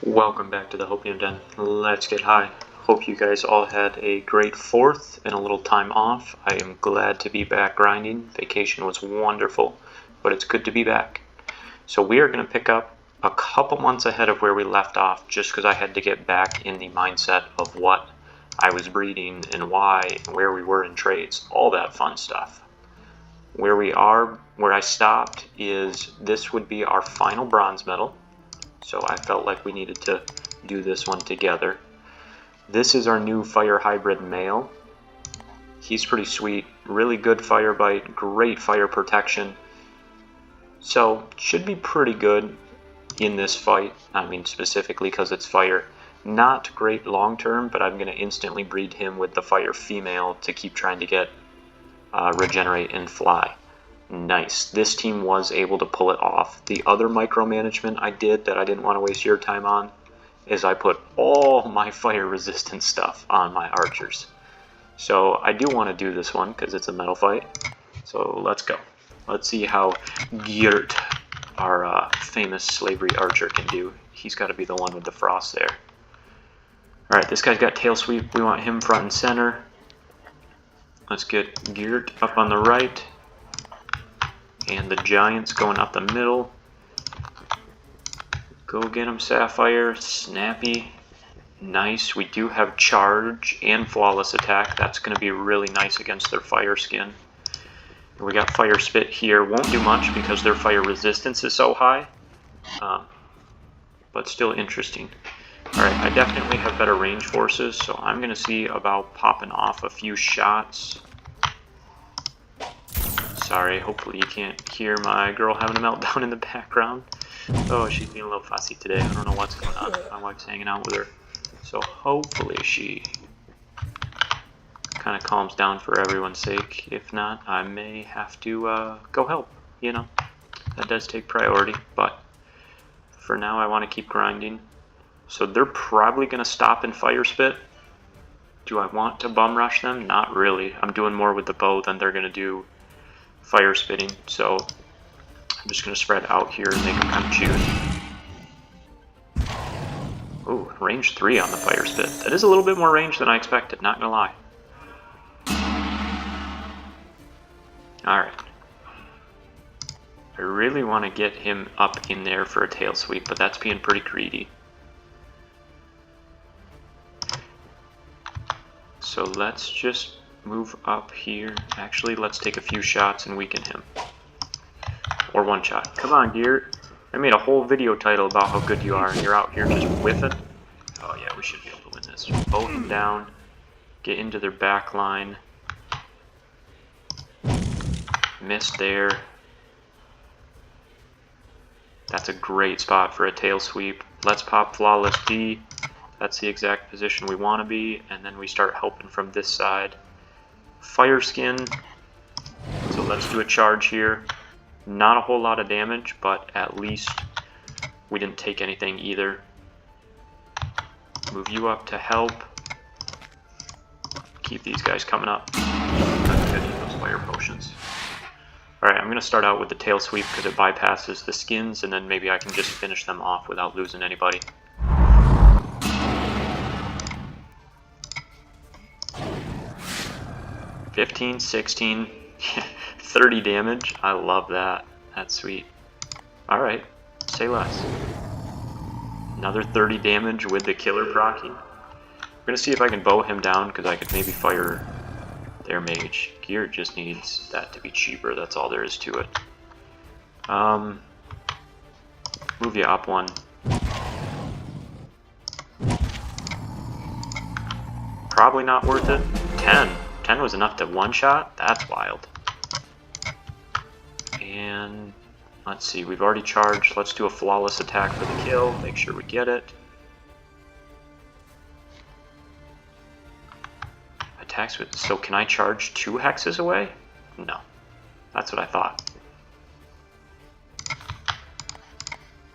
Welcome back to the Hopium Den. Let's get high. Hope you guys all had a great 4th and a little time off. I am glad to be back grinding. Vacation was wonderful, but it's good to be back. So we are going to pick up a couple months ahead of where we left off, just because I had to get back in the mindset of what I was breeding and why and where we were in trades, all that fun stuff. Where I stopped is this would be our final bronze medal. So I felt like we needed to do this one together. This is our new fire hybrid male. He's pretty sweet, really good fire bite, great fire protection. So should be pretty good in this fight. I mean specifically because it's fire. Not great long term, but I'm going to instantly breed him with the fire female to keep trying to get regenerate and fly. Nice. This team was able to pull it off. The other micromanagement I did that I didn't want to waste your time on is I put all my fire resistant stuff on my archers. So I do want to do this one because it's a metal fight. So let's go. Let's see how Geert, our famous slavery archer, can do. He's got to be the one with the frost there. Alright, this guy's got tail sweep. We want him front and center. Let's get Geert up on the right. And the giants going up the middle. Go get him, Sapphire. Snappy. Nice. We do have charge and flawless attack. That's going to be really nice against their fire skin. And we got fire spit here. Won't do much because their fire resistance is so high. But still interesting. Alright, I definitely have better range forces, so I'm going to see about popping off a few shots. Sorry, hopefully you can't hear my girl having a meltdown in the background. Oh, she's being a little fussy today. I don't know what's going on. My wife's hanging out with her. So hopefully she kind of calms down for everyone's sake. If not, I may have to go help. You know, that does take priority. But for now, I want to keep grinding. So they're probably going to stop and fire spit. Do I want to bum rush them? Not really. I'm doing more with the bow than they're going to do fire spitting, so I'm just going to spread out here and make them kind of choose. Ooh, range 3 on the fire spit. That is a little bit more range than I expected, not gonna lie. Alright. I really want to get him up in there for a tail sweep, but that's being pretty greedy. So let's just move up here. Actually, let's take a few shots and weaken him. Or one shot. Come on, Geert. I made a whole video title about how good you are, and you're out here just whiffing. Oh yeah, we should be able to win this. Bow them down. Get into their back line. Missed there. That's a great spot for a tail sweep. Let's pop Flawless D. That's the exact position we want to be, and then we start helping from this side. Fire skin, so let's do a charge here. Not a whole lot of damage, but at least we didn't take anything either. Move you up to help. Keep these guys coming up. That's good, those fire potions. Alright, I'm going to start out with the tail sweep because it bypasses the skins, and then maybe I can just finish them off without losing anybody. 15, 16, 30 damage. I love that. That's sweet. Alright, say less. Another 30 damage with the killer proccing. I'm going to see if I can bow him down because I could maybe fire their mage. Geert just needs that to be cheaper. That's all there is to it. Move you up one. Probably not worth it. 10. 10 was enough to one-shot? That's wild. And let's see, we've already charged. Let's do a flawless attack for the kill. Make sure we get it. Attacks with... So can I charge 2 hexes away? No. That's what I thought.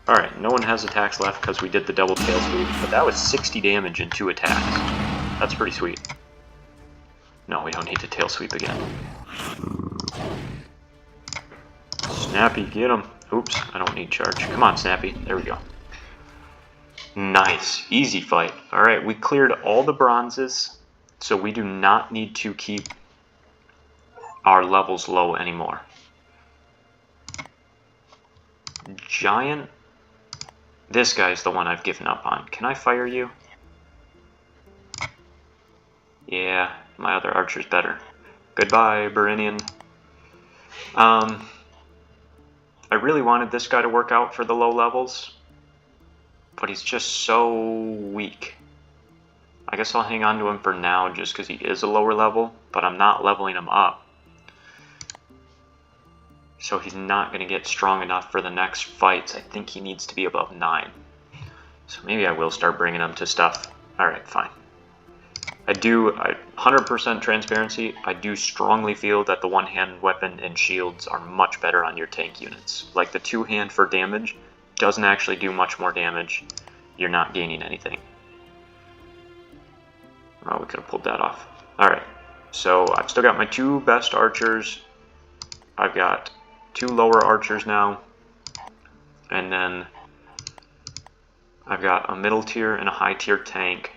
Alright, no one has attacks left because we did the double tail sweep. But that was 60 damage in 2 attacks. That's pretty sweet. No, we don't need to tail sweep again. Snappy, get him. Oops, I don't need charge. Come on, Snappy. There we go. Nice, easy fight. Alright, we cleared all the bronzes, so we do not need to keep our levels low anymore. Giant. This guy's the one I've given up on. Can I fire you? Yeah, my other archer's better. Goodbye, Berinian. I really wanted this guy to work out for the low levels, but he's just so weak. I guess I'll hang on to him for now just because he is a lower level, but I'm not leveling him up. So he's not going to get strong enough for the next fights. I think he needs to be above 9. So maybe I will start bringing him to stuff. Alright, fine. 100% transparency, I do strongly feel that the one-hand weapon and shields are much better on your tank units. Like the two-hand for damage doesn't actually do much more damage. You're not gaining anything. Oh, we could have pulled that off. Alright, so I've still got my 2 best archers. I've got 2 lower archers now. And then I've got a middle tier and a high tier tank.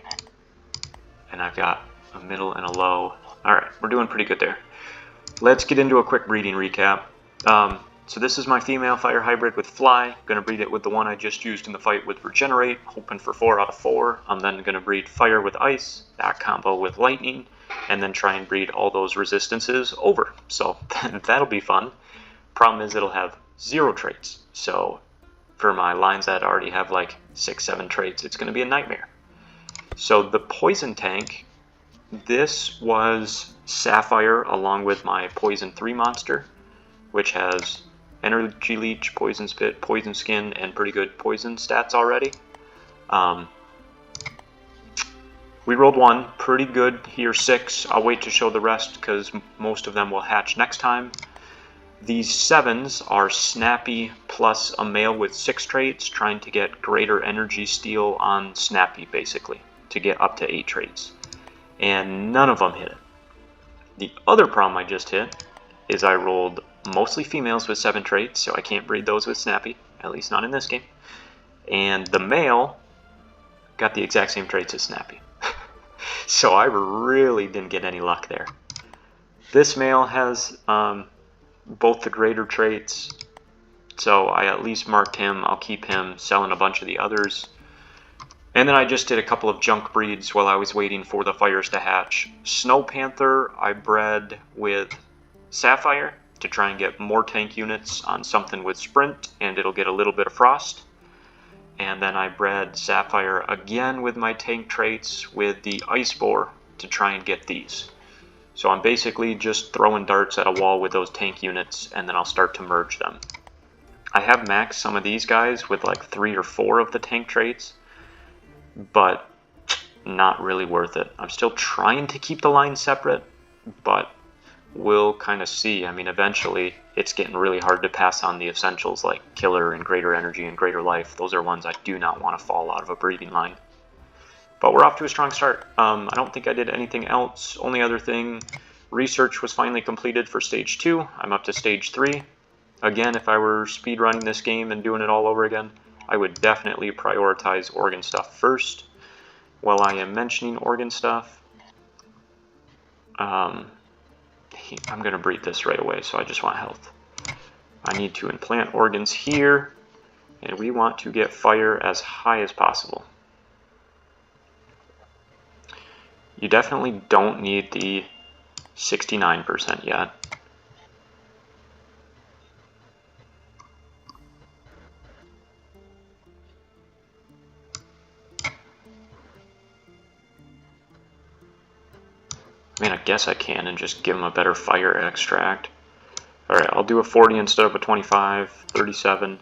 And I've got a middle and a low. Alright, we're doing pretty good there. Let's get into a quick breeding recap. So this is my female fire hybrid with fly. Gonna breed it with the one I just used in the fight with regenerate, hoping for 4 out of 4. I'm then gonna breed fire with ice, that combo with lightning, and then try and breed all those resistances over. So that'll be fun. Problem is it'll have 0 traits. So for my lines that already have like 6-7 traits, it's gonna be a nightmare. So the poison tank, this was Sapphire along with my poison 3 monster, which has energy leech, poison spit, poison skin, and pretty good poison stats already. We rolled 1, pretty good here, 6. I'll wait to show the rest because most of them will hatch next time. These 7s are Snappy plus a male with 6 traits, trying to get greater energy steal on Snappy basically, to get up to 8 traits. And none of them hit it. The other problem I just hit is I rolled mostly females with 7 traits, so I can't breed those with Snappy, at least not in this game. And the male got the exact same traits as Snappy. So I really didn't get any luck there. This male has both the greater traits, so I at least marked him. I'll keep him, selling a bunch of the others. And then I just did a couple of junk breeds while I was waiting for the fires to hatch. Snow Panther I bred with Sapphire to try and get more tank units on something with sprint, and it'll get a little bit of frost. And then I bred Sapphire again with my tank traits with the Ice Boar to try and get these. So I'm basically just throwing darts at a wall with those tank units, and then I'll start to merge them. I have maxed some of these guys with like 3 or 4 of the tank traits, but not really worth it. I'm still trying to keep the line separate, but we'll kind of see. I mean, eventually it's getting really hard to pass on the essentials like killer and greater energy and greater life. Those are ones I do not want to fall out of a breeding line. But we're off to a strong start. I don't think I did anything else. Only other thing, research was finally completed for stage 2. I'm up to stage 3. Again, if I were speedrunning this game and doing it all over again, I would definitely prioritize organ stuff first. While I am mentioning organ stuff, I'm going to breed this right away, so I just want health. I need to implant organs here, and we want to get fire as high as possible. You definitely don't need the 69% yet. I mean, I guess I can and just give them a better fire extract. Alright, I'll do a 40 instead of a 25, 37.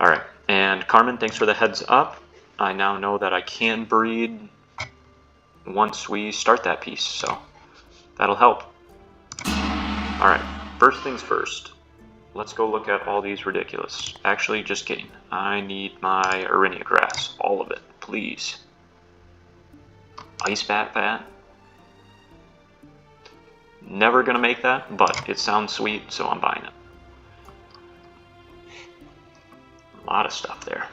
Alright, and Carmen, thanks for the heads up. I now know that I can breed once we start that piece, so that'll help. Alright, first things first. Let's go look at all these ridiculous. Actually, just kidding. I need my Arinia grass. All of it, please. Ice bat. Never gonna make that, but it sounds sweet, so I'm buying it. A lot of stuff there.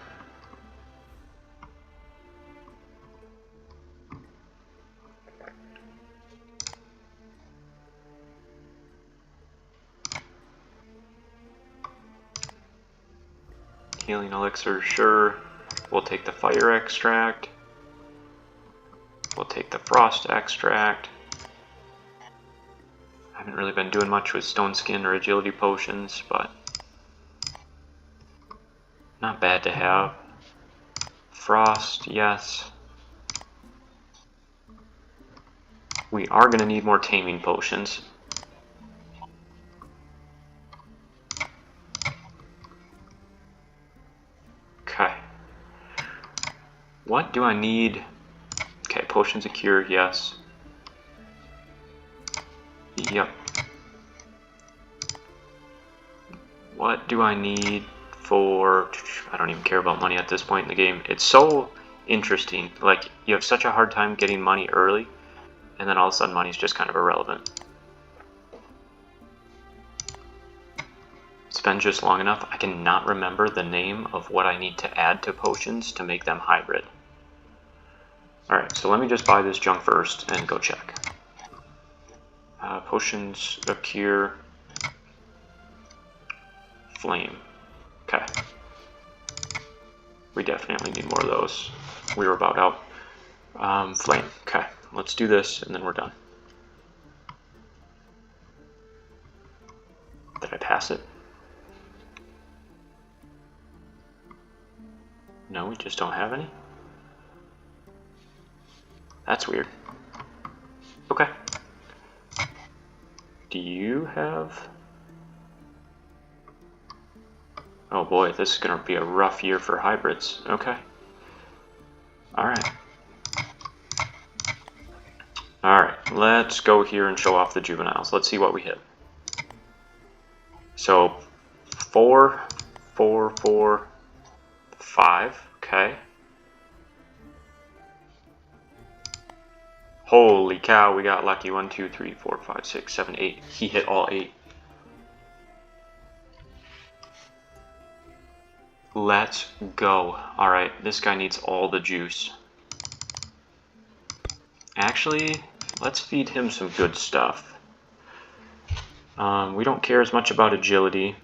Healing elixir, sure. We'll take the fire extract. We'll take the frost extract. I haven't really been doing much with stone skin or agility potions, but not bad to have. Frost, yes. We are going to need more taming potions. Okay. What do I need? Okay, potions of cure, yes. Yep. What do I need for... I don't even care about money at this point in the game. It's so interesting. Like, you have such a hard time getting money early, and then all of a sudden money's just kind of irrelevant. It's been just long enough. I cannot remember the name of what I need to add to potions to make them hybrid. Alright, so let me just buy this junk first and go check. Potions of cure. Flame. Okay. We definitely need more of those. We were about out. Flame. Okay. Let's do this and then we're done. Did I pass it? No, we just don't have any. That's weird. Okay. Do you have... Oh boy, this is going to be a rough year for hybrids. Okay. Alright. Alright, let's go here and show off the juveniles. Let's see what we hit. So, 4, 4, 4, 5. Okay. Holy cow, we got lucky. 1, 2, 3, 4, 5, 6, 7, 8. He hit all 8. Let's go. Alright, this guy needs all the juice. Actually, let's feed him some good stuff. We don't care as much about agility.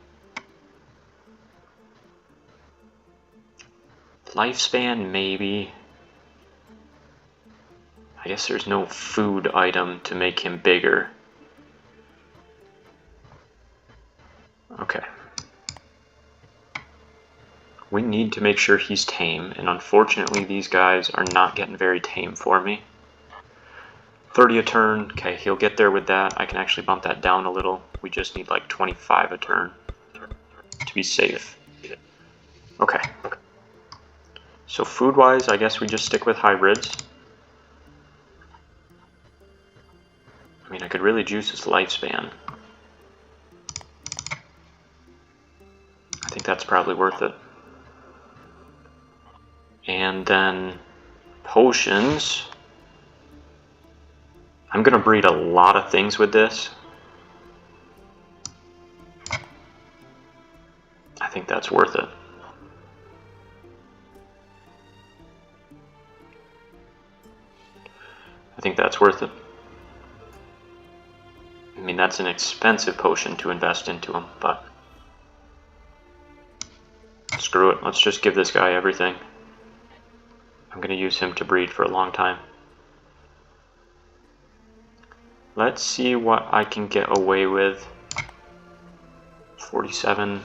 Lifespan, maybe. I guess there's no food item to make him bigger. Okay. We need to make sure he's tame, and unfortunately these guys are not getting very tame for me. 30 a turn, okay, he'll get there with that. I can actually bump that down a little. We just need like 25 a turn to be safe. Okay. So food-wise, I guess we just stick with hybrids. I mean, I could really juice his lifespan. I think that's probably worth it. And then potions. I'm going to breed a lot of things with this. I think that's worth it. I think that's worth it. I mean, that's an expensive potion to invest into him, but screw it. Let's just give this guy everything. I'm going to use him to breed for a long time. Let's see what I can get away with. 47,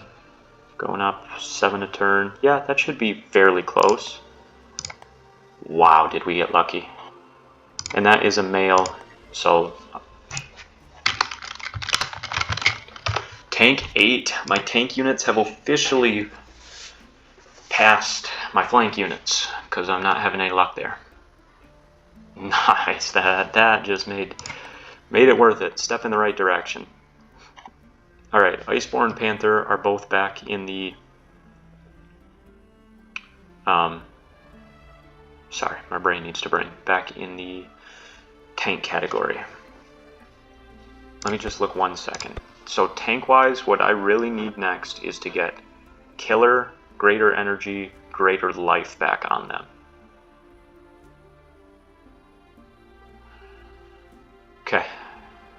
going up 7 a turn. Yeah, that should be fairly close. Wow, did we get lucky. And that is a male, so... Tank 8. My tank units have officially passed my flank units, because I'm not having any luck there. Nice, that just made it worth it. Step in the right direction. Alright, Iceborne Panther are both back in the... sorry, my brain needs to brain. Back in the tank category. Let me just look 1 second. So tank-wise, what I really need next is to get killer, greater energy, greater life back on them. Okay,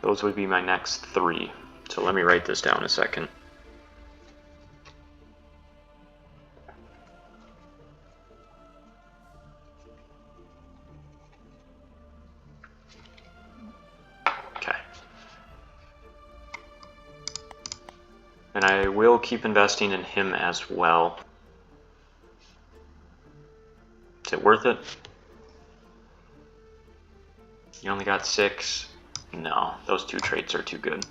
those would be my next 3. So let me write this down a second. I will keep investing in him as well. Is it worth it? You only got 6. No, those 2 traits are too good.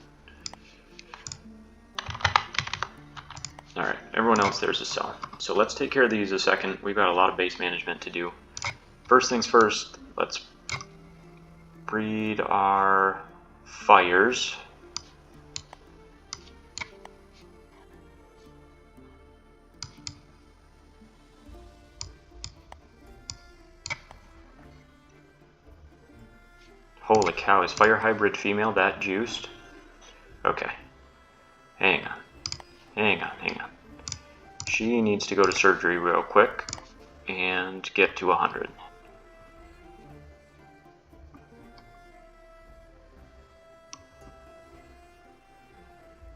Alright, everyone else there's a sell. So let's take care of these a second. We've got a lot of base management to do. First things first, let's breed our fires. Holy cow, is fire hybrid female that juiced? Okay. Hang on. Hang on, hang on. She needs to go to surgery real quick and get to 100.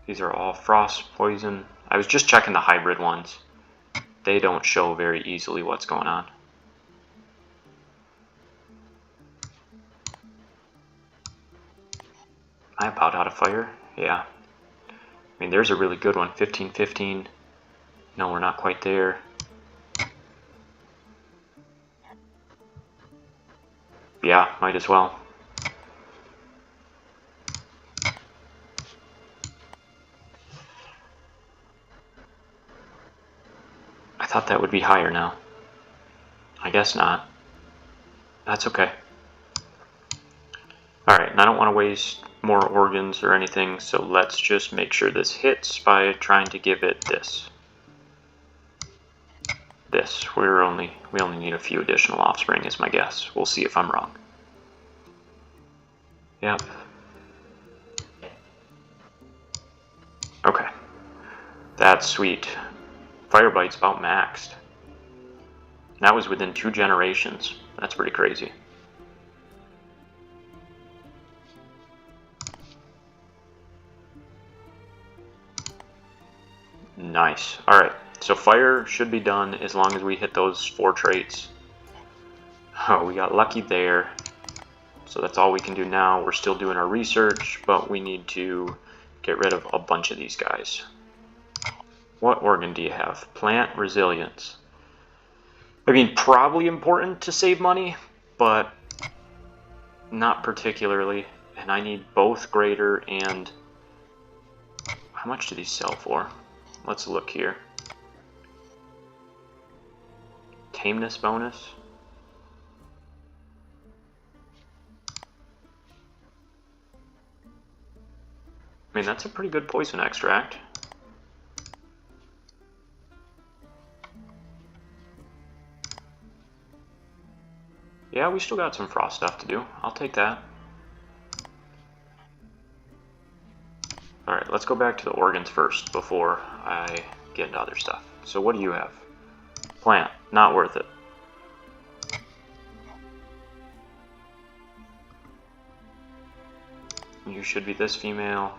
These are all frost poison. I was just checking the hybrid ones. They don't show very easily what's going on. Am I about out of fire? Yeah. I mean, there's a really good one. 15-15. No, we're not quite there. Yeah, might as well. I thought that would be higher now. I guess not. That's okay. Alright, and I don't want to waste more organs or anything, so let's just make sure this hits by trying to give it this. This. We only need a few additional offspring is my guess. We'll see if I'm wrong. Yep. Okay. That's sweet. Firebite's about maxed. And that was within 2 generations. That's pretty crazy. Nice. Alright, so fire should be done as long as we hit those 4 traits. Oh, we got lucky there. So that's all we can do now. We're still doing our research, but we need to get rid of a bunch of these guys. What organ do you have? Plant resilience. I mean, probably important to save money, but not particularly. And I need both greater and... How much do these sell for? Let's look here. Tameness bonus. I mean, that's a pretty good poison extract. Yeah, we still got some frost stuff to do. I'll take that. Alright, let's go back to the organs first before I get into other stuff. So what do you have? Plant. Not worth it. You should be this female.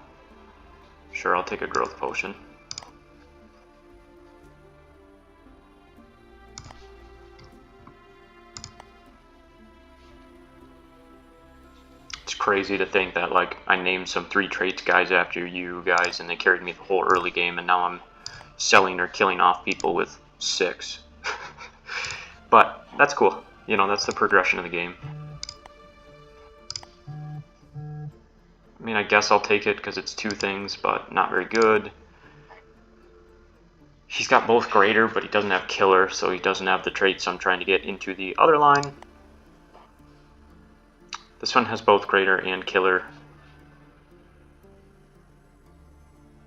Sure, I'll take a growth potion. It's crazy to think that, like, I named some 3 traits guys after you guys and they carried me the whole early game, and now I'm selling or killing off people with 6. But that's cool. You know, that's the progression of the game. I mean, I guess I'll take it because it's 2 things, but not very good. He's got both greater, but he doesn't have killer, so he doesn't have the traits I'm trying to get into the other line. This one has both greater and killer.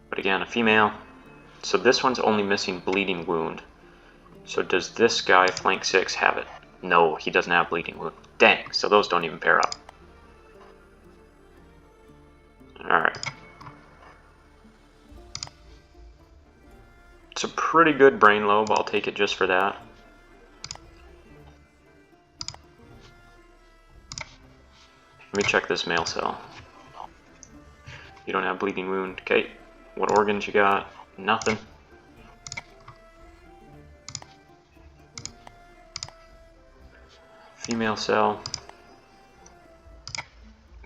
But again, a female. So this one's only missing bleeding wound. So does this guy, flank 6, have it? No, he doesn't have bleeding wound. Dang, so those don't even pair up. Alright. It's a pretty good brain lobe, I'll take it just for that. Let me check this male cell. You don't have bleeding wound. Okay, what organs you got? Nothing. Female cell.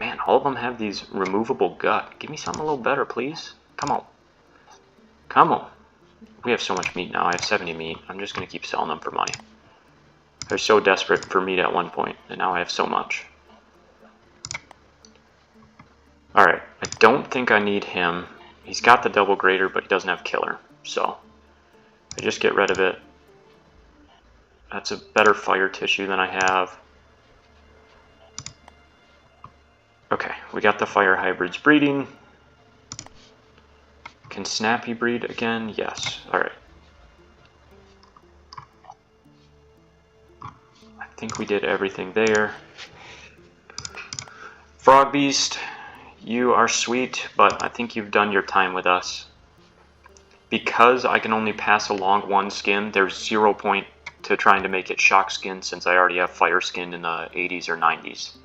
Man, all of them have these removable gut. Give me something a little better, please. Come on. Come on. We have so much meat now. I have 70 meat. I'm just going to keep selling them for money. I was so desperate for meat at one point, and now I have so much. Alright, I don't think I need him. He's got the double grater, but he doesn't have killer. So, I just get rid of it. That's a better fire tissue than I have. Okay, we got the fire hybrids breeding. Can Snappy breed again? Yes. Alright. I think we did everything there. Frog Beast, you are sweet, but I think you've done your time with us. Because I can only pass along one skin, there's 0 point to trying to make it shock skin since I already have fire skin in the 80s or 90s.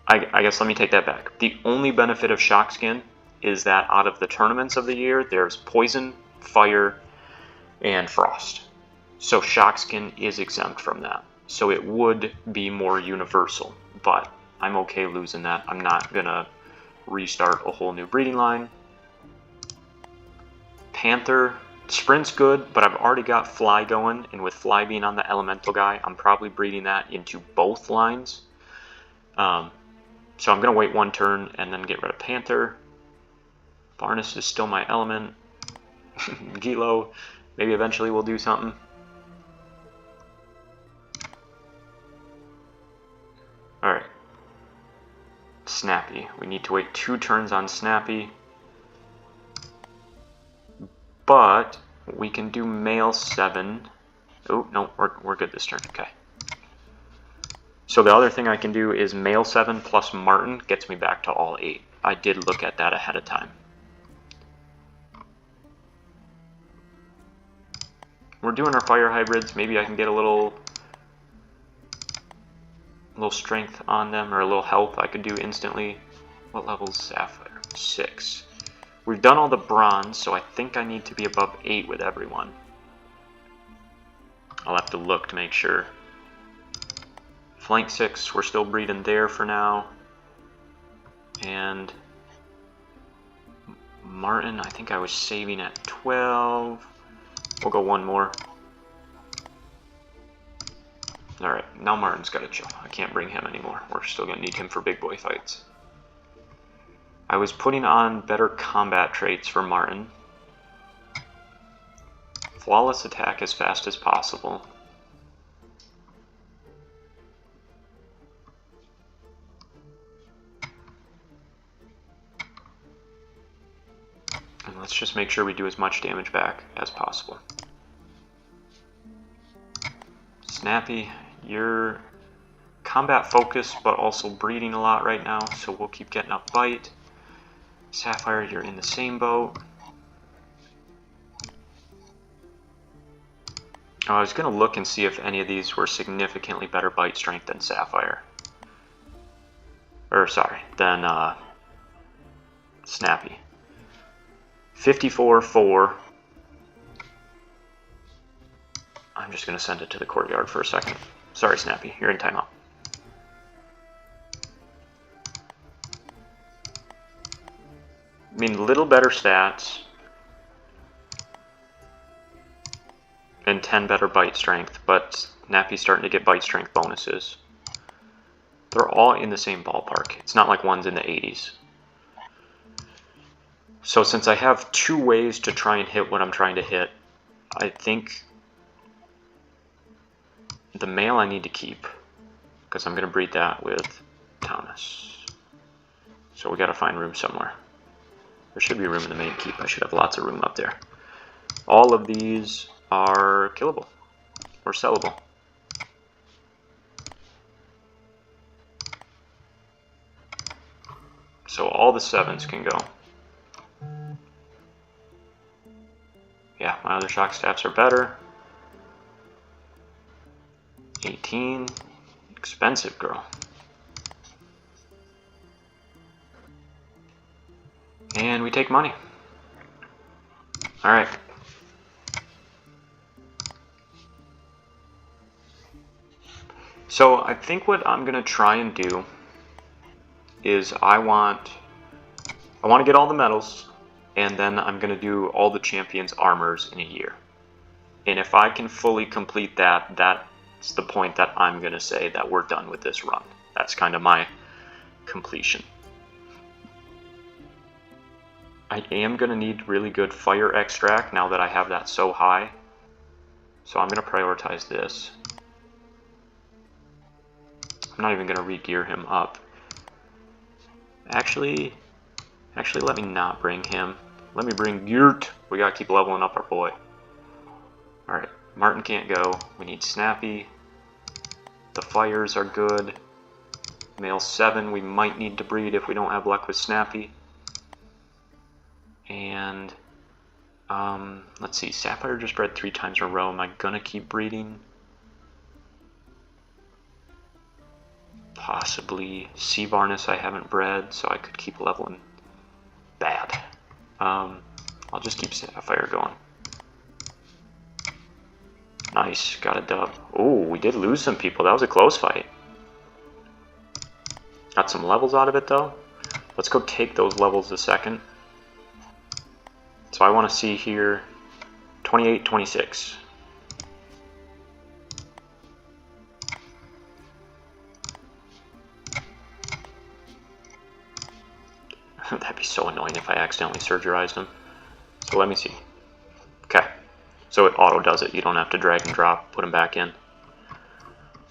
I guess let me take that back. The only benefit of shock skin is that out of the tournaments of the year, there's poison, fire, and frost. So shock skin is exempt from that. So it would be more universal, but I'm okay losing that. I'm not gonna restart a whole new breeding line. Panther, sprint's good, but I've already got fly going, and with fly being on the elemental guy, I'm probably breeding that into both lines. So I'm gonna wait one turn and then get rid of Panther. Varnus is still my element. Gilo, maybe eventually we'll do something. Alright. Snappy. We need to wait 2 turns on Snappy. But we can do male 7. Oh, no, we're good this turn. Okay. So the other thing I can do is male 7 plus Martin gets me back to all 8. I did look at that ahead of time. We're doing our fire hybrids. Maybe I can get a little strength on them, or a little health I could do instantly. What level's Sapphire? 6. We've done all the bronze, so I think I need to be above 8 with everyone. I'll have to look to make sure. Flank 6, we're still breeding there for now. And Martin, I think I was saving at 12. We'll go one more. Alright, now Martin's got to chill. I can't bring him anymore. We're still going to need him for big boy fights. I was putting on better combat traits for Martin. Flawless attack as fast as possible. And let's just make sure we do as much damage back as possible. Snappy, you're combat focused, but also breeding a lot right now, so we'll keep getting up bite. Sapphire, you're in the same boat. Oh, I was going to look and see if any of these were significantly better bite strength than Sapphire. Or, sorry, than Snappy. 54-4. I'm just going to send it to the courtyard for a second. Sorry, Snappy, you're in timeout. I mean, little better stats. And 10 better bite strength, but Snappy's starting to get bite strength bonuses. They're all in the same ballpark. It's not like one's in the 80s. So since I have 2 ways to try and hit what I'm trying to hit, I think the male I need to keep, because I'm going to breed that with Taunus. So we got to find room somewhere. There should be room in the main keep. I should have lots of room up there. All of these are killable or sellable. So all the 7s can go. Yeah, my other shock staffs are better. 18. Expensive, girl. And we take money. Alright. So I think what I'm going to try and do is I want to get all the medals, and then I'm going to do all the champions' armors in a year. And if I can fully complete that, that's the point that I'm going to say that we're done with this run. That's kind of my completion. I am going to need really good fire extract now that I have that so high. So I'm going to prioritize this. I'm not even going to re-gear him up. Actually, let me not bring him. Let me bring Geert. We got to keep leveling up our boy. Alright, Martin can't go. We need Snappy. The fires are good. Male 7 we might need to breed if we don't have luck with Snappy. And let's see, Sapphire just bred 3 times in a row. Am I gonna keep breeding? Possibly. Sea Varnus I haven't bred, so I could keep leveling. Bad. I'll just keep Sapphire going. Nice, got a dub. Oh, we did lose some people. That was a close fight. Got some levels out of it though. Let's go take those levels a second. So I want to see here 28, 26. That'd be so annoying if I accidentally surgerized him. So let me see. Okay. So it auto does it. You don't have to drag and drop, put them back in.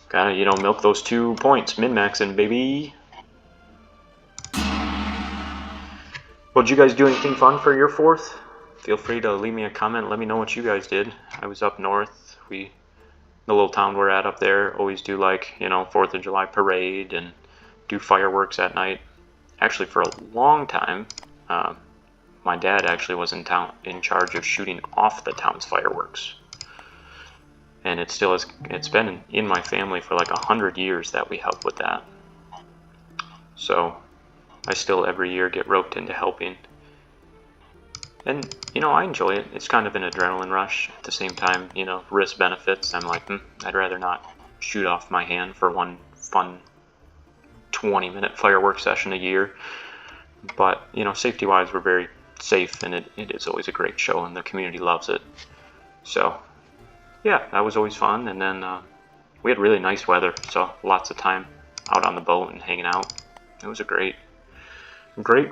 Gotta, you know, milk those 2 points. Min-maxing, baby. Well, did you guys do anything fun for your 4th? Feel free to leave me a comment. Let me know what you guys did. I was up north. The little town we're at up there, always do like, you know, 4th of July parade and do fireworks at night. Actually, for a long time, my dad actually was in charge of shooting off the town's fireworks. And it still is, it's been in my family for like 100 years that we help with that. So I still every year get roped into helping. And, you know, I enjoy it. It's kind of an adrenaline rush. At the same time, you know, risk benefits. I'm like, I'd rather not shoot off my hand for one fun 20-minute fireworks session a year. But, you know, safety-wise, we're very safe, and it is always a great show, and the community loves it. So, yeah, that was always fun. And then we had really nice weather, so lots of time out on the boat and hanging out. It was a great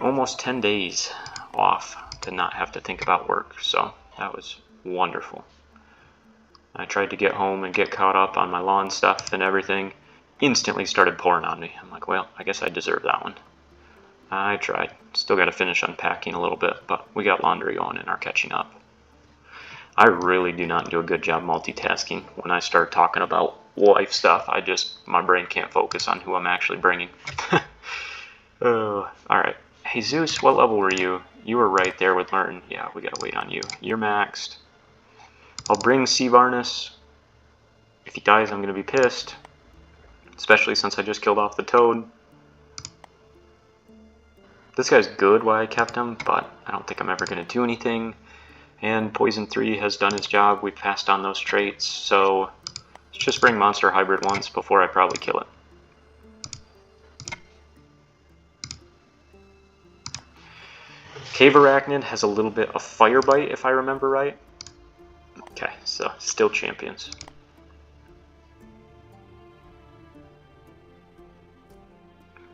almost 10 days off to not have to think about work, so that was wonderful. I tried to get home and get caught up on my lawn stuff and everything. Instantly started pouring on me. I'm like, well, I guess I deserve that one. I tried. Still got to finish unpacking a little bit, but we got laundry going and are catching up. I really do not do a good job multitasking. When I start talking about life stuff, my brain can't focus on who I'm actually bringing. Alright. Hey Zeus, what level were you? You were right there with Martin. Yeah, we gotta wait on you. You're maxed. I'll bring Sea Varnus. If he dies, I'm gonna be pissed. Especially since I just killed off the toad. This guy's good why I kept him, but I don't think I'm ever gonna do anything. And Poison 3 has done his job. We've passed on those traits, so let's just bring Monster Hybrid once before I probably kill it. Cave Arachnid has a little bit of Fire Bite, if I remember right. Okay, so still champions.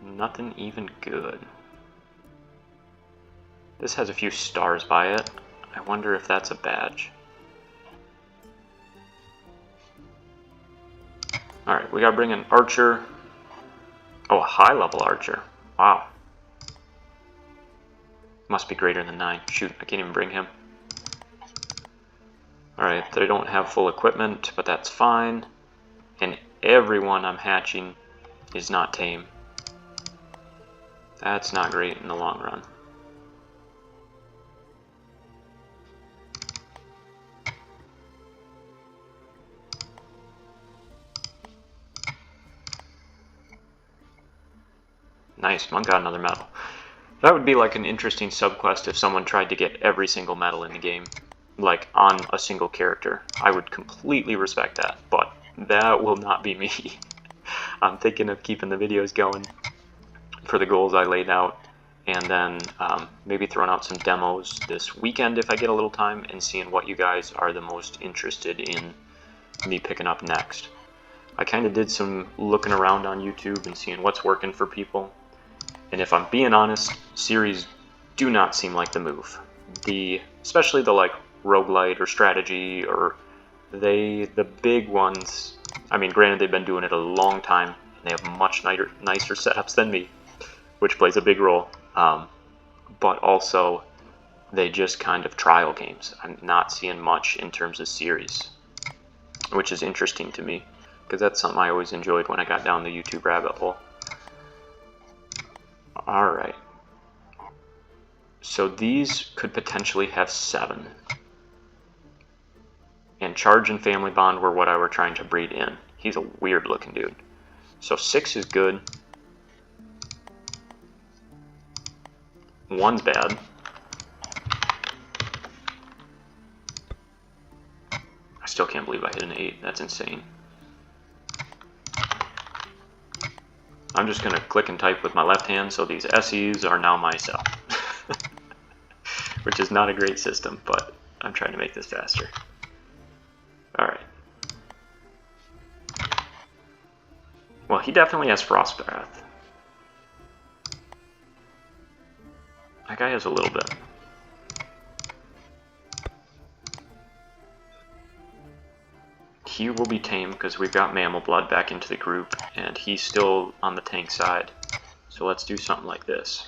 Nothing even good. This has a few stars by it. I wonder if that's a badge. Alright, we gotta bring an archer. Oh, a high level archer. Wow. Must be greater than 9. Shoot, I can't even bring him. Alright, they don't have full equipment, but that's fine. And everyone I'm hatching is not tame. That's not great in the long run. Nice, Monk got another medal. That would be like an interesting subquest if someone tried to get every single medal in the game, like on a single character. I would completely respect that, but that will not be me. I'm thinking of keeping the videos going for the goals I laid out and then maybe throwing out some demos this weekend if I get a little time, and seeing what you guys are the most interested in me picking up next. I kind of did some looking around on YouTube and seeing what's working for people, and if I'm being honest, series do not seem like the move. Especially the like roguelite or strategy, or the big ones. I mean, granted, they've been doing it a long time, and they have much nicer setups than me, which plays a big role. But also, they just kind of trial games. I'm not seeing much in terms of series, which is interesting to me, because that's something I always enjoyed when I got down the YouTube rabbit hole. Alright. So these could potentially have 7. And Charge and Family Bond were what I were trying to breed in. He's a weird looking dude. So 6 is good. 1's bad. I still can't believe I hit an 8. That's insane. I'm just going to click and type with my left hand, so these SEs are now my cell. Which is not a great system, but I'm trying to make this faster. Alright. Well, he definitely has Frost Breath. That guy has a little bit. He will be tame because we've got Mammal Blood back into the group, and he's still on the tank side. So let's do something like this.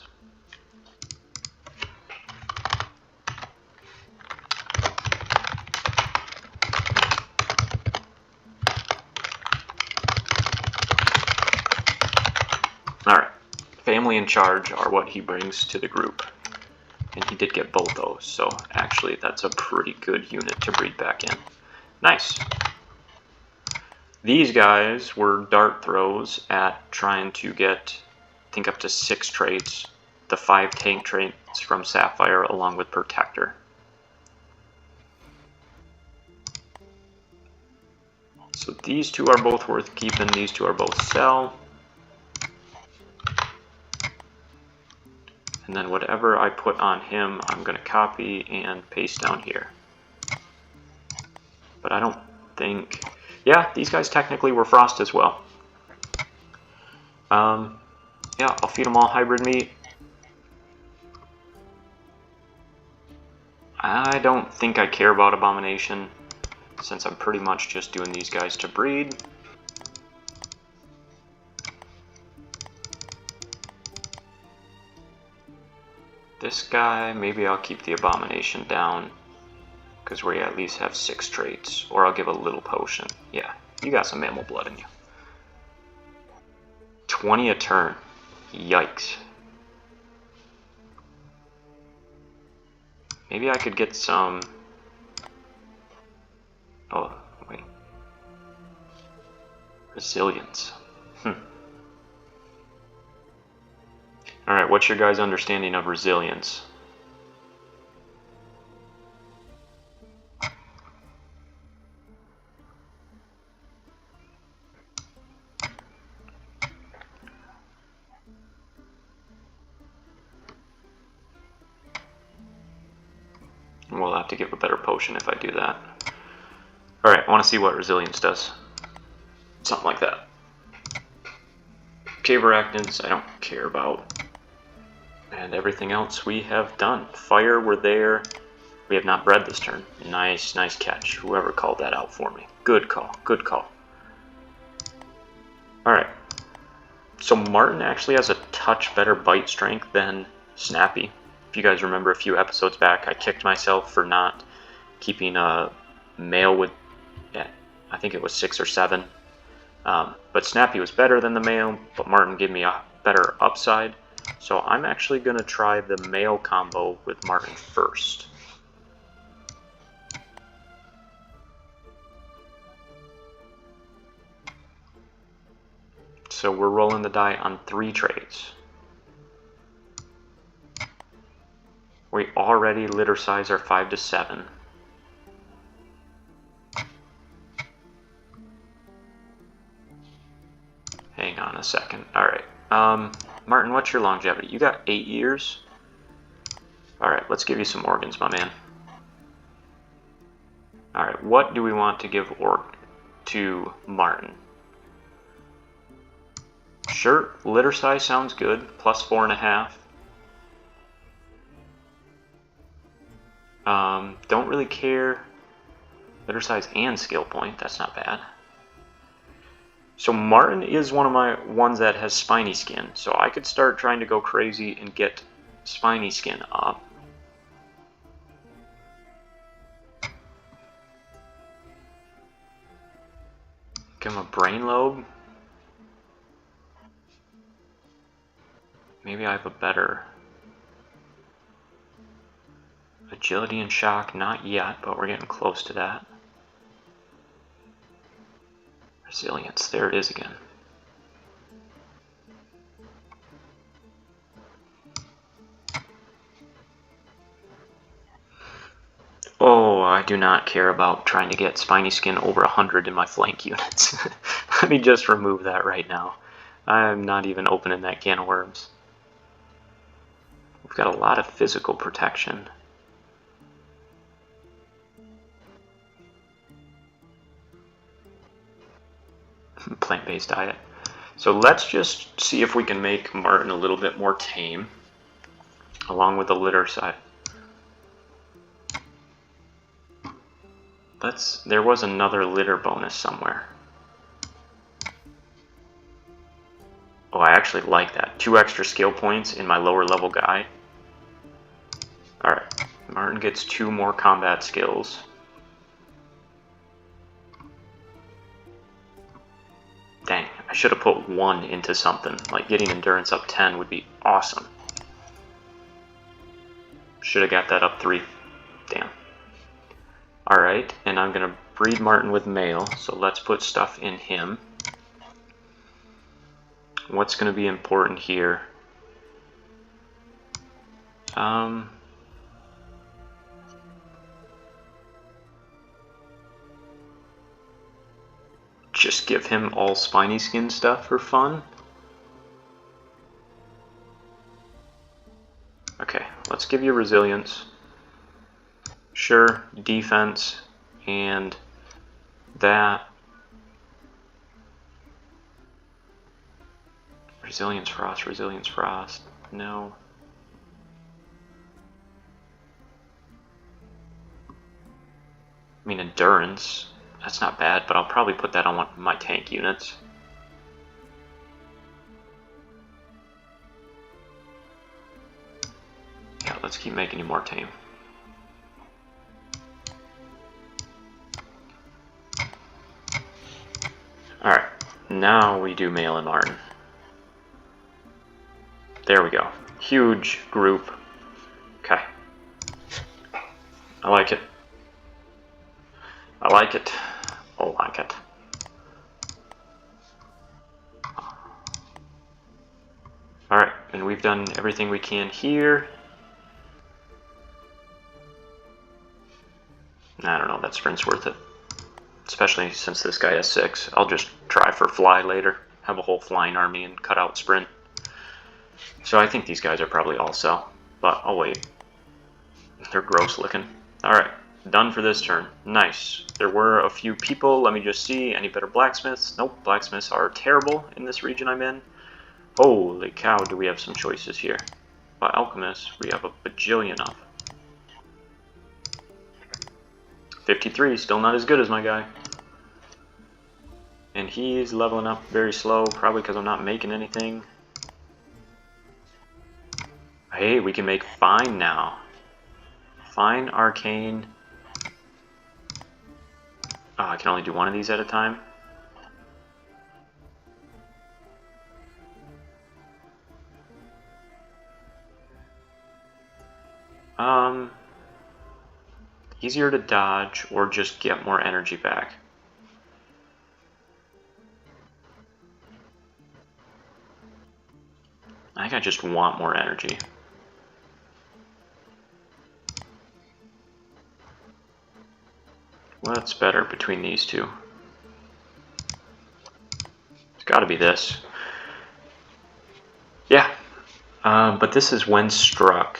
Alright, Family and Charge are what he brings to the group. And he did get both those, so actually that's a pretty good unit to breed back in. Nice. These guys were dart throws at trying to get, I think, up to 6 traits. The 5 tank traits from Sapphire along with Protector. So these 2 are both worth keeping, these 2 are both sell. And then whatever I put on him, I'm going to copy and paste down here. But I don't think... Yeah, these guys technically were Frost as well. Yeah, I'll feed them all hybrid meat. I don't think I care about Abomination, since I'm pretty much just doing these guys to breed. This guy, maybe I'll keep the Abomination down, because we at least have 6 traits. Or I'll give a little potion. Yeah, you got some Mammal Blood in you. 20 a turn. Yikes. Maybe I could get some... Oh, wait. Resilience. Alright, what's your guys' understanding of resilience? We'll have to give a better potion if I do that. Alright, I want to see what resilience does. Something like that. Cave arachnids, I don't care about. And everything else we have done. Fire, we're there. We have not bred this turn. Nice, nice catch. Whoever called that out for me. Good call, good call. Alright. So Martin actually has a touch better bite strength than Snappy. If you guys remember a few episodes back, I kicked myself for not keeping a male with, yeah, I think it was 6 or 7. But Snappy was better than the male, but Martin gave me a better upside. So I'm actually going to try the male combo with Martin first. So we're rolling the die on 3 traits. We already litter size are 5 to 7. Hang on a second. Alright. Martin, what's your longevity? You got 8 years? Alright, let's give you some organs, my man. Alright, what do we want to give to Martin? Sure, litter size sounds good. Plus 4.5. Don't really care. Litter size and skill point, that's not bad. So Martin is one of my ones that has spiny skin, so I could start trying to go crazy and get spiny skin up. Give him a brain lobe. Maybe I have a better agility and shock. Not yet, but we're getting close to that. Resilience, there it is again. Oh, I do not care about trying to get spiny skin over 100 in my flank units. Let me just remove that right now. I'm not even opening that can of worms. We've got a lot of physical protection. Plant-based diet. So let's just see if we can make Martin a little bit more tame, along with the litter side. There was another litter bonus somewhere. Oh, I actually like that. 2 extra skill points in my lower level guy. Alright, Martin gets 2 more combat skills. Dang, I should have put 1 into something. Like getting endurance up 10 would be awesome. Should have got that up 3. Damn. Alright, and I'm going to breed Martin with male, so let's put stuff in him. What's going to be important here? Just give him all spiny skin stuff for fun. Okay, let's give you resilience. Sure, defense, and that. Resilience frost, no. I mean, endurance, that's not bad, but I'll probably put that on one of my tank units. Yeah, let's keep making you more tame. Alright, now we do male and Martin. There we go. Huge group. Okay. I like it. I like it. I like it. Alright, and we've done everything we can here. I don't know, that sprint's worth it. Especially since this guy has 6. I'll just try for fly later. Have a whole flying army and cut out sprint. So I think these guys are probably all sell, but I'll wait. They're gross looking. Alright, done for this turn. Nice. There were a few people. Let me just see. Any better blacksmiths? Nope, blacksmiths are terrible in this region I'm in. Holy cow, do we have some choices here. But alchemists, we have a bajillion of. 53, still not as good as my guy. And he's leveling up very slow, probably because I'm not making anything. Hey, we can make fine now. Fine, arcane. Oh, I can only do one of these at a time. Easier to dodge or just get more energy back. I think I just want more energy. What's better between these two? It's got to be this. Yeah, but this is when struck.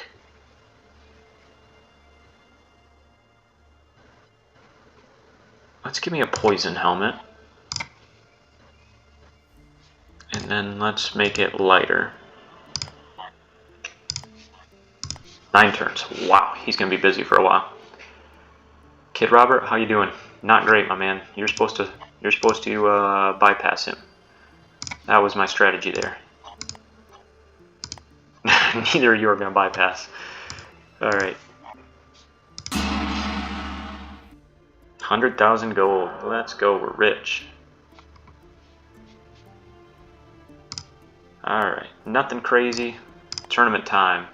Let's give me a poison helmet. And then let's make it lighter. 9 turns. Wow, he's gonna be busy for a while. Kid Robert, how you doing? Not great, my man. You're supposed to bypass him. That was my strategy there. Neither of you are gonna bypass. All right. 100,000 gold. Let's go. We're rich. All right. Nothing crazy. Tournament time.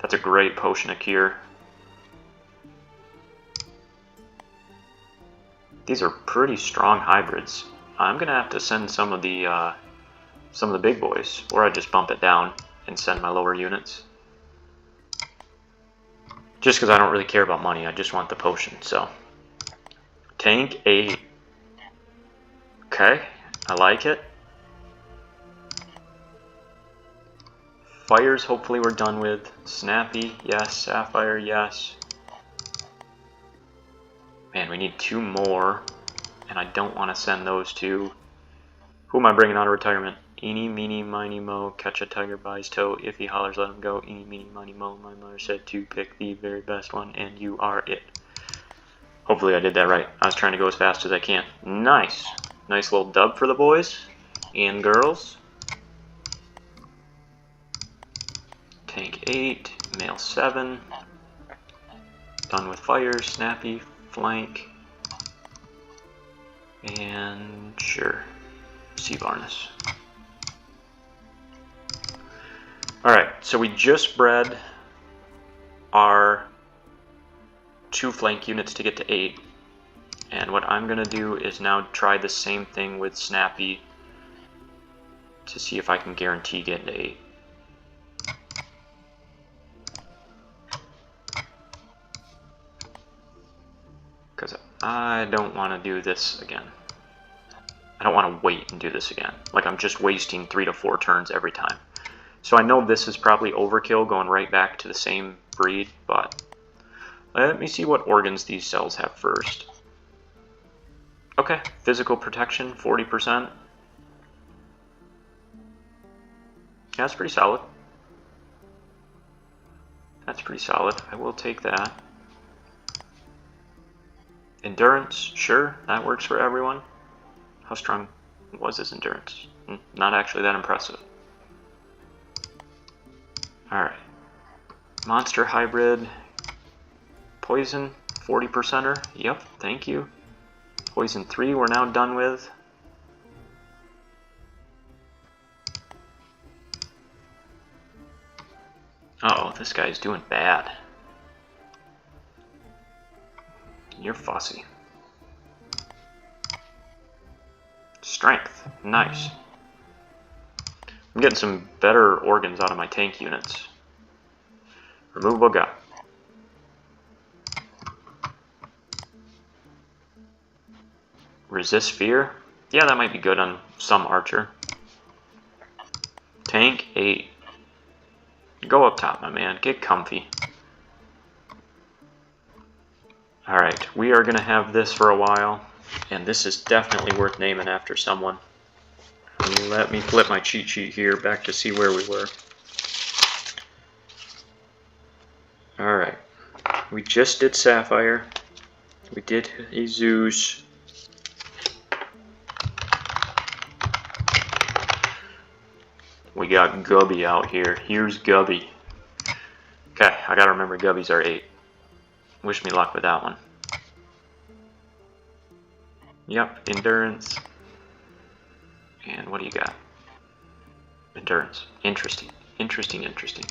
That's a great potion of cure. These are pretty strong hybrids. I'm gonna have to send some of the big boys, or I just bump it down and send my lower units. Just because I don't really care about money, I just want the potion. So, tank 8. Okay, I like it. Fires, hopefully we're done with. Snappy, yes. Sapphire, yes. Man, we need 2 more, and I don't want to send those to... Who am I bringing out of retirement? Eeny, meeny, miny, mo, catch a tiger by his toe. If he hollers, let him go. Eeny, meeny, miny, mo. My mother said to pick the very best one, and you are it. Hopefully I did that right. I was trying to go as fast as I can. Nice. Nice little dub for the boys and girls. Tank 8, male 7. Done with fire, snappy, flank, and sure, sea varnish. Alright, so we just bred our 2 flank units to get to 8. And what I'm going to do is now try the same thing with Snappy to see if I can guarantee getting to 8. Because I don't want to do this again. I don't want to wait and do this again. Like, I'm just wasting 3 to 4 turns every time. So I know this is probably overkill going right back to the same breed, but let me see what organs these cells have first. Okay, physical protection, 40%. Yeah, that's pretty solid. That's pretty solid. I will take that. Endurance, sure, that works for everyone. How strong was his endurance? Not actually that impressive. Alright. Monster hybrid. Poison, 40%er. Yep, thank you. Poison 3 we're now done with. Uh-oh, this guy's doing bad. You're fussy. Strength, nice. I'm getting some better organs out of my tank units. Removable gut. Resist fear? Yeah, that might be good on some archer. Tank 8. Go up top, my man. Get comfy. Alright, we are going to have this for a while, and this is definitely worth naming after someone. Let me flip my cheat sheet here back to see where we were. Alright, we just did Sapphire. We did Jesus. We got Gubby out here. Here's Gubby. Okay, I gotta remember Gubbies are 8. Wish me luck with that one. Yep, endurance. And what do you got? Endurance. Interesting. Interesting, interesting.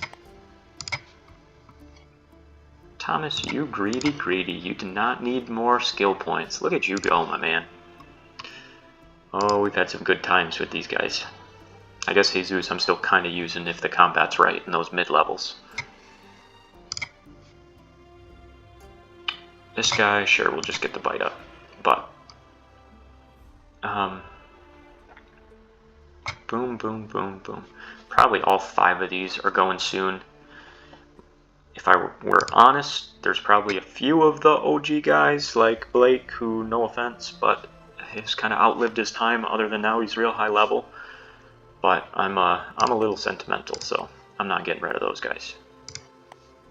Thomas, you greedy, greedy. You do not need more skill points. Look at you go, my man. Oh, we've had some good times with these guys. I guess Jesus I'm still kind of using if the combat's right in those mid-levels. This guy, sure, we'll just get the bite up. But, Boom, boom, boom, boom. Probably all 5 of these are going soon. If I were honest, there's probably a few of the OG guys like Blake who, no offense, but he's kind of outlived his time. Other than now, he's real high level. But I'm a little sentimental, so I'm not getting rid of those guys.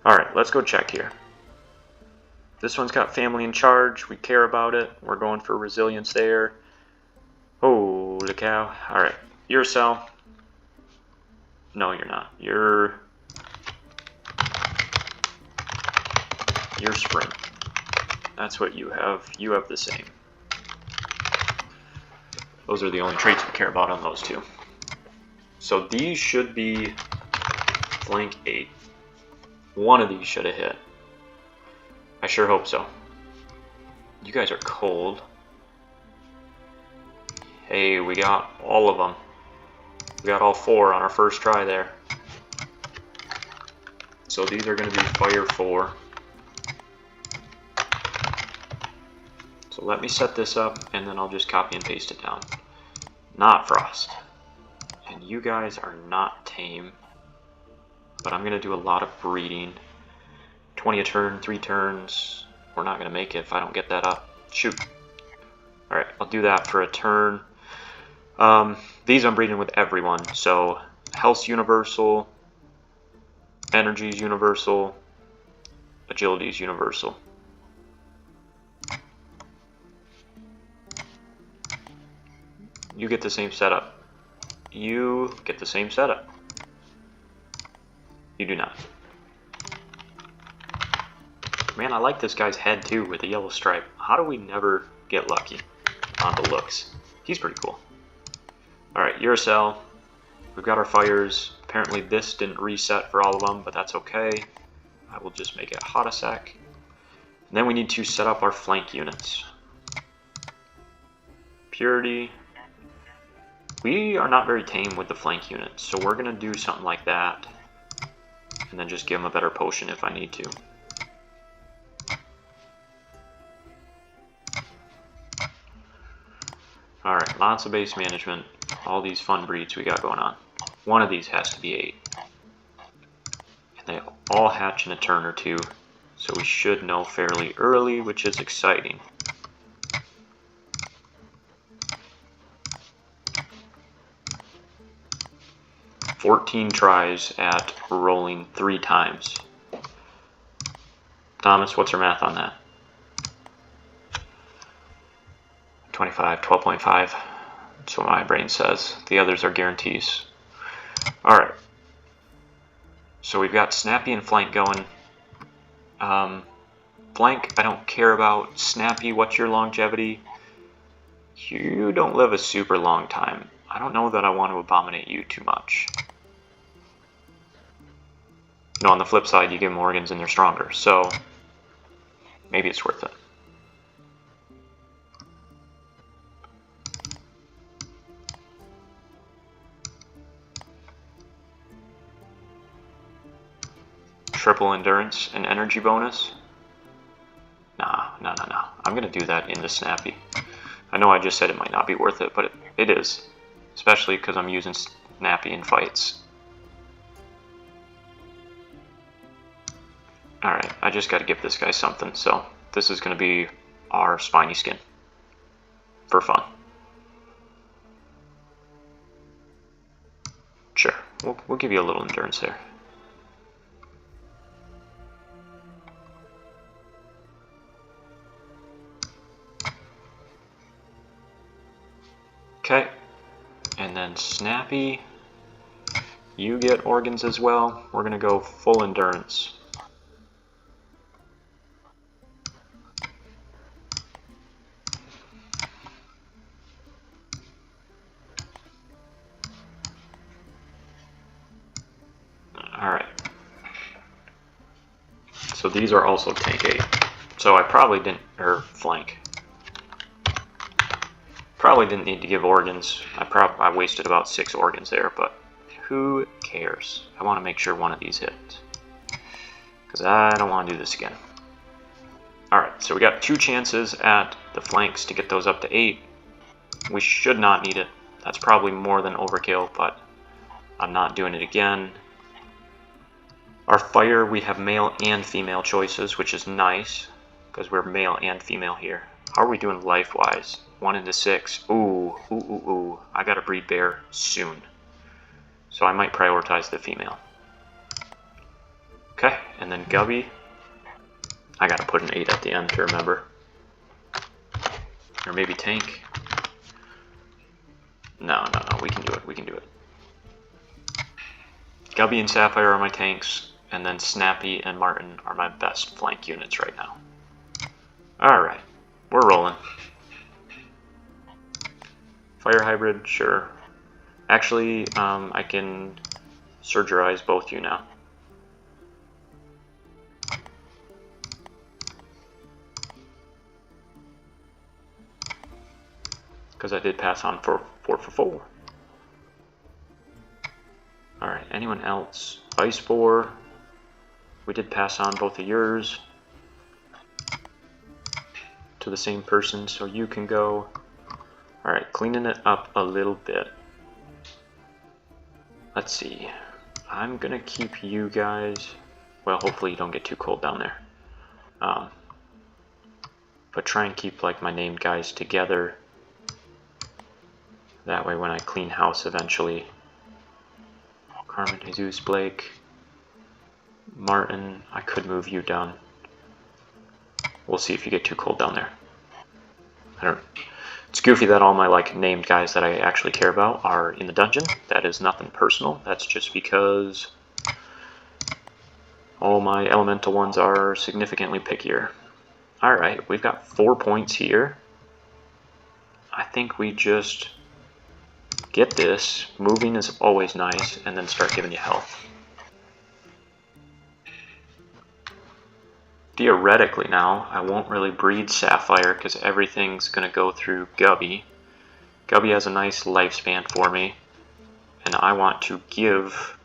Alright, let's go check here. This one's got family in charge. We care about it. We're going for resilience there. Holy cow. Alright, you're Cell. No, you're not. You're Spring. That's what you have. You have the same. Those are the only traits we care about on those two. So these should be flank 8. One of these should have hit. I sure hope so. You guys are cold. Hey, we got all of them. We got all 4 on our first try there. So these are going to be fire 4. So let me set this up, and then I'll just copy and paste it down. Not frost. And you guys are not tame. But I'm going to do a lot of breeding. 20 a turn, 3 turns. We're not going to make it if I don't get that up. Shoot. Alright, I'll do that for a turn. These I'm breeding with everyone. So, health's universal. Energy's universal. Agility's universal. You get the same setup. You get the same setup. You do not. Man, I like this guy's head too with the yellow stripe. How do we never get lucky on the looks? He's pretty cool. Alright, you're a Cell. We've got our fires. Apparently this didn't reset for all of them, but that's okay. I will just make it hot a sec. And then we need to set up our flank units. Purity. We are not very tame with the flank units, so we're going to do something like that. And then just give them a better potion if I need to. Alright, lots of base management. All these fun breeds we got going on. One of these has to be 8. And they all hatch in a turn or 2. So we should know fairly early, which is exciting. $14 tries at rolling 3 times. Thomas, what's your math on that? 25, 12.5. That's what my brain says. The others are guarantees. Alright. So we've got Snappy and Flank going. Flank, I don't care about. Snappy, what's your longevity? You don't live a super long time. I don't know that I want to abominate you too much. You know, on the flip side, you give them organs and they're stronger, so maybe it's worth it. Triple endurance and energy bonus? Nah. I'm gonna do that into Snappy. I know I just said it might not be worth it, but it is. Especially because I'm using Snappy in fights. Alright, I just gotta give this guy something, so this is gonna be our spiny skin. For fun. Sure, we'll give you a little endurance there. Okay, and then Snappy, you get organs as well. We're gonna go full endurance. Alright. So these are also tank 8. So I probably didn't, or flank. Probably didn't need to give organs. I wasted about 6 organs there, but who cares? I want to make sure one of these hits. Because I don't want to do this again. Alright, so we got 2 chances at the flanks to get those up to 8. We should not need it. That's probably more than overkill, but I'm not doing it again. Our fire, we have male and female choices, which is nice, because we're male and female here. How are we doing life-wise? 1 into 6. Ooh. I gotta breed bear soon. So I might prioritize the female. Okay, and then Gubby. I gotta put an 8 at the end to remember. Or maybe tank. No, we can do it. Gubby and Sapphire are my tanks, and then Snappy and Martin are my best flank units right now. Alright, we're rolling. Fire Hybrid, sure. Actually, I can surgerize both you now. Because I did pass on for 4 for 4. Alright, anyone else? Ice Boar. We did pass on both of yours to the same person, so you can go. Alright, cleaning it up a little bit. Let's see. I'm gonna keep you guys. Well, hopefully you don't get too cold down there. But try and keep like my named guys together. That way when I clean house eventually. Carmen, Jesus, Blake, Martin, I could move you down. We'll see if you get too cold down there. It's goofy that all my like named guys that I actually care about are in the dungeon. That is nothing personal. That's just because all my elemental ones are significantly pickier. Alright, we've got 4 points here. I think we just get this. Moving is always nice, and then start giving you health. Theoretically now, I won't really breed Sapphire because everything's going to go through Gubby. Gubby has a nice lifespan for me, and I want to give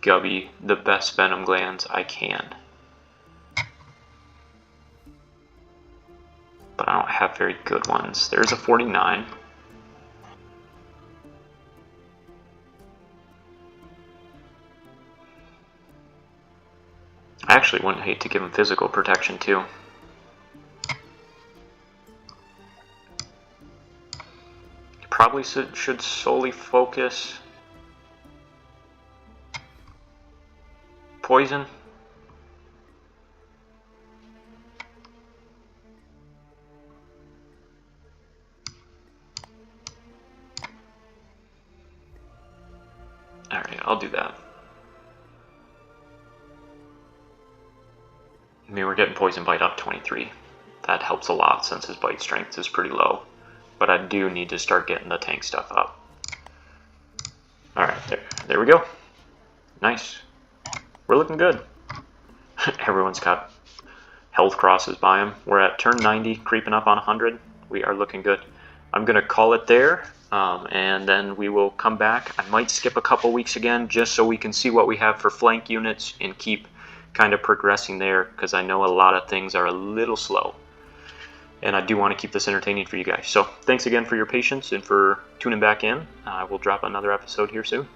Gubby the best venom glands I can. But I don't have very good ones. There's a 49. I actually wouldn't hate to give him physical protection too. Probably should solely focus poison. Alright, I'll do that. I mean, we're getting poison bite up 23. That helps a lot since his bite strength is pretty low. But I do need to start getting the tank stuff up. Alright, there we go. Nice. We're looking good. Everyone's got health crosses by him. We're at turn 90, creeping up on 100. We are looking good. I'm going to call it there, and then we will come back. I might skip a couple weeks again, just so we can see what we have for flank units and keep kind of progressing there, because I know a lot of things are a little slow. And I do want to keep this entertaining for you guys. So thanks again for your patience and for tuning back in. I will drop another episode here soon.